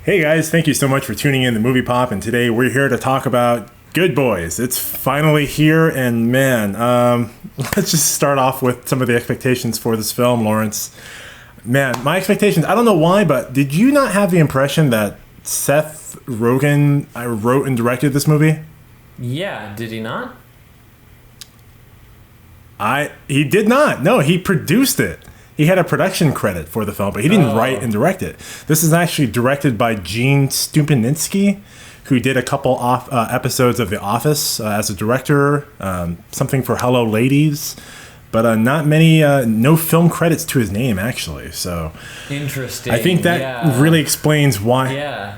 Hey guys, thank you so much for tuning in to MoviePOP, and today we're here to talk about Good Boys. It's finally here, and man, let's just start off with some of the expectations for this film, Lawrence. Man, my expectations, I don't know why, but did you not have the impression that Seth Rogen wrote and directed this movie? Yeah, did he not? He did not. No, he produced it. He had a production credit for the film, but he didn't write and direct it. This is actually directed by Gene Stupinitsky, who did a couple episodes of The Office as a director, something for Hello Ladies, but not many, no film credits to his name, actually. So interesting. I think that really explains why. Yeah.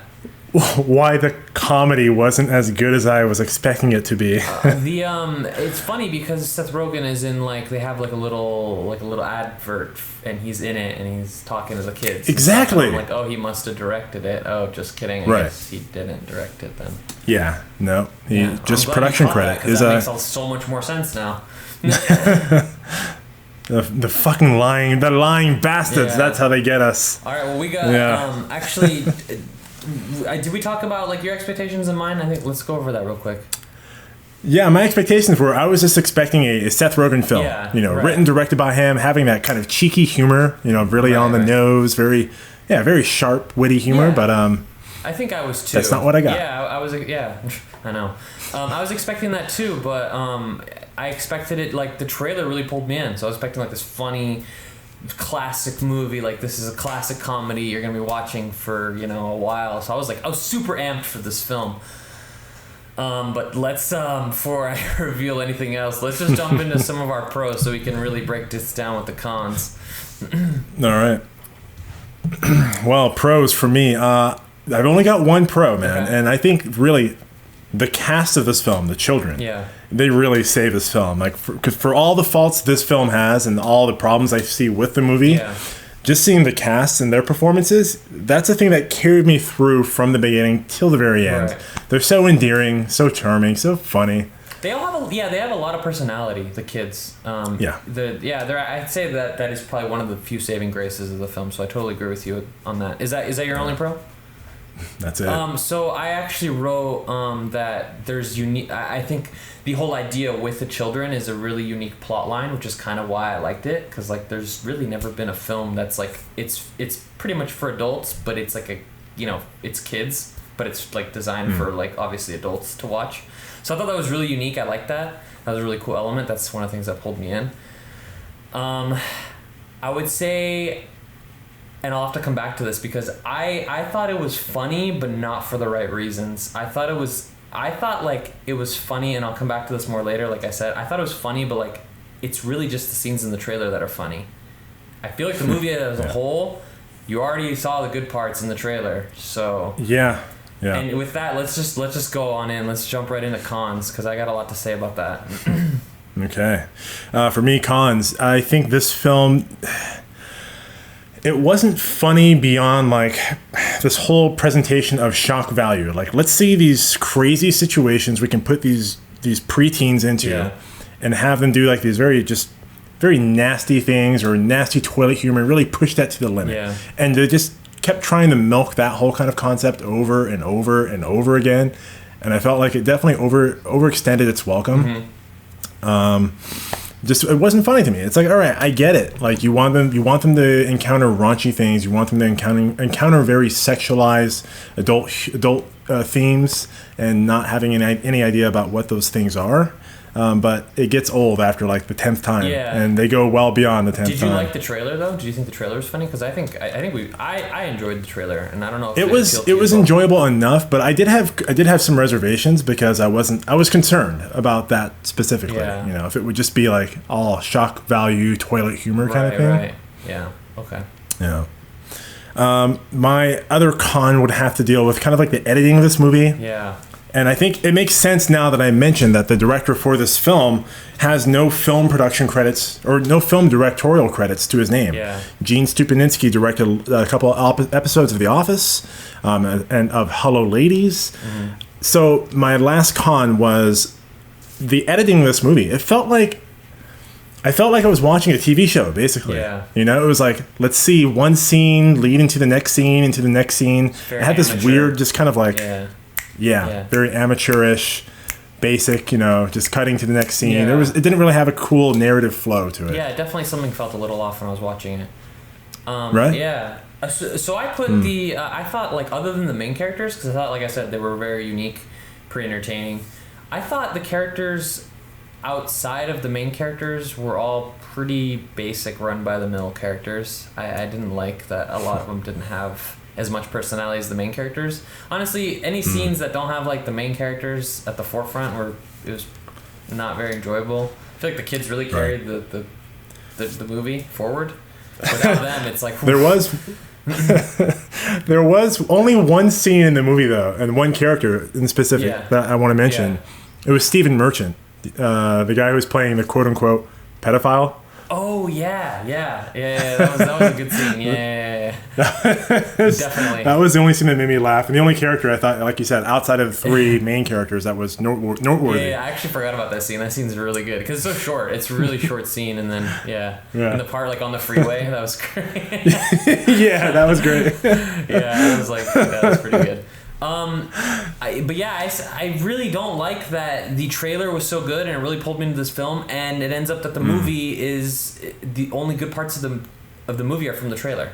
Why the comedy wasn't as good as I was expecting it to be. It's funny because Seth Rogen is in they have a little advert and he's in it and he's talking to the kids. Exactly. I'm like, oh, he must have directed it. Oh, just kidding. I guess he didn't direct it then. Yeah, no, just production credit. That makes so much more sense now. The fucking lying bastards. Yeah. That's how they get us. All right, well we got actually. Did we talk about your expectations and mine? I think let's go over that real quick. Yeah, my expectations were I was just expecting a Seth Rogen film. Yeah, written, directed by him, having that kind of cheeky humor. Really on the nose, very sharp, witty humor. Yeah. But I think I was too. That's not what I got. Yeah, I was. Yeah, I know. I was expecting that too, but I expected it. The trailer really pulled me in, so I was expecting this funny, classic movie. This is a classic comedy you're gonna be watching for a while. So I was super amped for this film. But let's before I reveal anything else, let's just jump into some of our pros so we can really break this down with the cons. All right. Well, pros for me. I've only got one pro, man, and I think really the cast of this film, the children, they really save this film. Because for all the faults this film has and all the problems I see with the movie, just seeing the cast and their performances, that's the thing that carried me through from the beginning till the very end. Right. They're so endearing, so charming, so funny. They all have a lot of personality. The kids. I'd say that is probably one of the few saving graces of the film. So I totally agree with you on that. Is that your only pro? That's it. So I actually wrote that there's unique. I think the whole idea with the children is a really unique plot line, which is kind of why I liked it. Because there's really never been a film that's it's pretty much for adults, but it's it's kids, but it's designed for obviously adults to watch. So I thought that was really unique. I liked that. That was a really cool element. That's one of the things that pulled me in. I would say. And I'll have to come back to this because I thought it was funny, but not for the right reasons. I thought it was funny, and I'll come back to this more later. Like I said, I thought it was funny, but it's really just the scenes in the trailer that are funny. I feel like the movie as a whole, you already saw the good parts in the trailer. So yeah. And with that, let's just go on in. Let's jump right into cons because I got a lot to say about that. Okay, for me, cons. I think this film. It wasn't funny beyond this whole presentation of shock value. Let's see these crazy situations we can put these preteens into and have them do these very nasty things or nasty toilet humor, really push that to the limit. Yeah. And they just kept trying to milk that whole kind of concept over and over and over again. And I felt like it definitely overextended its welcome. Mm-hmm. It wasn't funny to me. It's all right, I get it. You want them to encounter raunchy things. You want them to encounter very sexualized adult themes and not having any idea about what those things are. But it gets old after the 10th time, and they go well beyond the 10th time. Did you like the trailer though? Did you think the trailer was funny? Because I enjoyed the trailer, and I don't know if it was enjoyable enough, but I did have some reservations because I was concerned about that specifically. Yeah. If it would just be all shock value toilet humor kind of thing. Right. Yeah. Okay. Yeah. My other con would have to deal with kind of the editing of this movie. Yeah. And I think it makes sense now that I mentioned that the director for this film has no film production credits or no film directorial credits to his name. Yeah. Gene Stupinitsky directed a couple of episodes of The Office and of Hello Ladies. Mm-hmm. So my last con was the editing of this movie. It felt like I felt like I was watching a TV show, basically. Yeah. You know, it was like, let's see one scene lead into the next scene, into the next scene. It had this amateur. weird, just kind of like, Yeah. very amateurish, basic, you know, just cutting to the next scene. Yeah. It didn't really have a cool narrative flow to it. Yeah, definitely something felt a little off when I was watching it. Right? Yeah. So I put I thought, like, other than the main characters, because I thought, like I said, they were very unique, pretty entertaining. I thought the characters outside of the main characters were all pretty basic, run-by-the-mill characters. I didn't like that a lot of them didn't have as much personality as the main characters. Honestly, any scenes that don't have, like, the main characters at the forefront it was not very enjoyable. I feel like the kids really carried the movie forward. Without them, it's like... There was only one scene in the movie, though, and one character in specific that I want to mention. It was Stephen Merchant, the guy who was playing the quote-unquote pedophile. Oh, yeah. That was a good scene. Yeah. Definitely. That was the only scene that made me laugh. And the only character I thought, like you said, outside of the three main characters, that was noteworthy. Yeah, I actually forgot about that scene. That scene's really good because it's so short. It's a really short scene. And then, and the part, like, on the freeway, that was great. Yeah, that was great. Yeah, that was pretty good. I really don't like that the trailer was so good and it really pulled me into this film, and it ends up that the movie is the only good parts of the movie are from the trailer.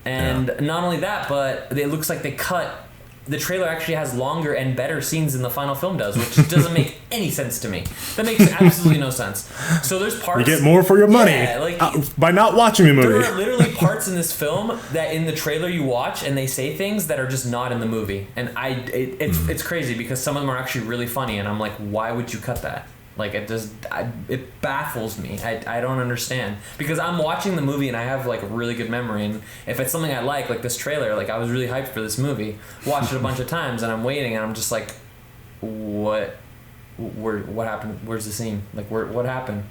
And not only that, but it looks like the trailer actually has longer and better scenes than the final film does, which doesn't make any sense to me. That makes absolutely no sense. So there's parts... You get more for your money by not watching the movie. There are literally parts in this film that in the trailer you watch and they say things that are just not in the movie. And it's crazy because some of them are actually really funny and I'm like, why would you cut that? Like, it baffles me. I don't understand. Because I'm watching the movie and I have, like, a really good memory. And if it's something I like this trailer, like, I was really hyped for this movie. Watched it a bunch of times and I'm waiting and I'm just like, what happened? Where's the scene? Like, what happened?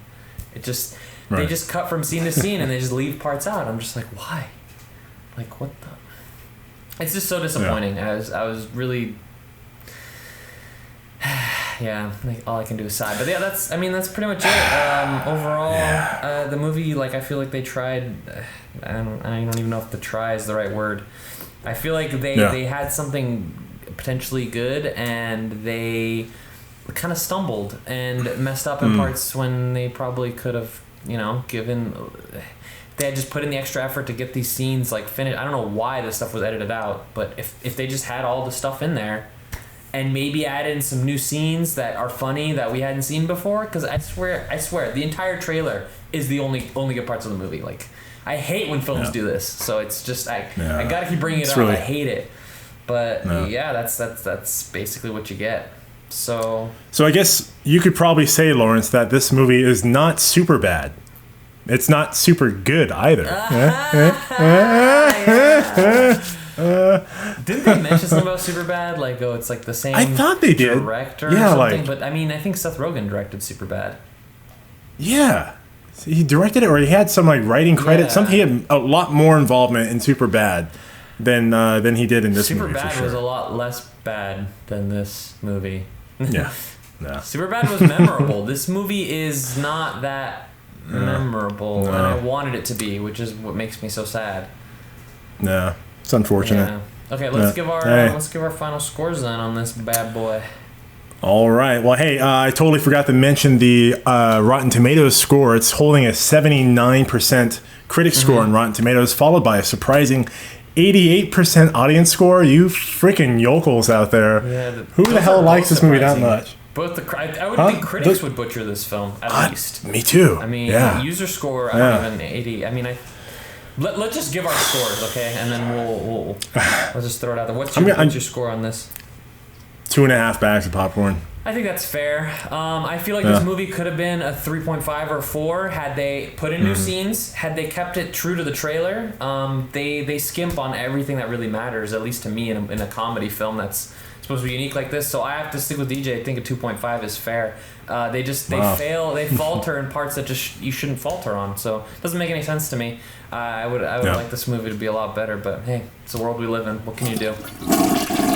It just... Right. They just cut from scene to scene and they just leave parts out. I'm just like, why? Like, what the... It's just so disappointing. Yeah. I was really... Yeah, all I can do is sigh. But yeah, that's pretty much it. Overall, the movie, like, I feel like they tried. I don't even know if the try is the right word. I feel like they had something potentially good, and they kind of stumbled and messed up in parts when they probably could have, given. They had just put in the extra effort to get these scenes like finished. I don't know why this stuff was edited out, but if they just had all the stuff in there. And maybe add in some new scenes that are funny that we hadn't seen before. Because I swear, the entire trailer is the only good parts of the movie. Like, I hate when films do this. So it's just I gotta keep bringing it up. Really, I hate it. But that's basically what you get. So I guess you could probably say, Lawrence, that this movie is not super bad. It's not super good either. Didn't they mention something about Superbad? Like, it's like the same. I thought they did. Director, or something. But I mean, I think Seth Rogen directed Superbad. Yeah, he directed it, or he had some like writing credit. Yeah. Something, he had a lot more involvement in Superbad than he did in this movie. Superbad was a lot less bad than this movie. Yeah. Superbad was memorable. This movie is not that memorable, and I wanted it to be, which is what makes me so sad. No. It's unfortunate. Yeah. Okay, let's give our final scores then on this bad boy. All right. Well, hey, I totally forgot to mention the Rotten Tomatoes score. It's holding a 79% critic score on Rotten Tomatoes, followed by a surprising 88% audience score. You freaking yokels out there! Yeah, who the hell likes this movie that much? Both I would think critics would butcher this film at least. Me too. I mean, user score. I don't even 80. I mean, Let's just give our scores, okay? And then we'll just throw it out there. What's your score on this? 2.5 bags of popcorn. I think that's fair. I feel like this movie could have been a 3.5 or 4 had they put in new scenes, had they kept it true to the trailer. They skimp on everything that really matters, at least to me in a comedy film that's supposed to be unique like this. So I have to stick with DJ. I think a 2.5 is fair. They falter in parts that just you shouldn't falter on. So it doesn't make any sense to me. I would like this movie to be a lot better, but hey, it's the world we live in. What can you do?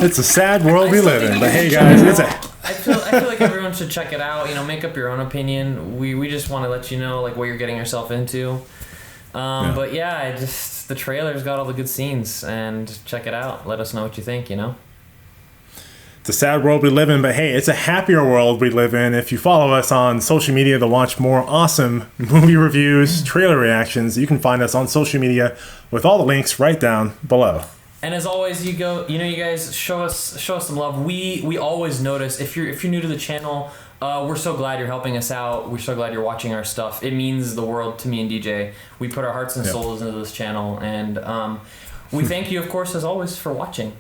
It's a sad world we live in, but hey guys, I I feel like everyone should check it out. You know, make up your own opinion. We just want to let you know like what you're getting yourself into. But yeah, the trailer's got all the good scenes, and check it out. Let us know what you think. You know. It's a sad world we live in, but hey, it's a happier world we live in. If you follow us on social media to watch more awesome movie reviews, trailer reactions, you can find us on social media with all the links right down below. And as always, you guys show us some love. We always notice if you're new to the channel. We're so glad you're helping us out. We're so glad you're watching our stuff. It means the world to me and DJ. We put our hearts and souls into this channel, and we thank you, of course, as always, for watching.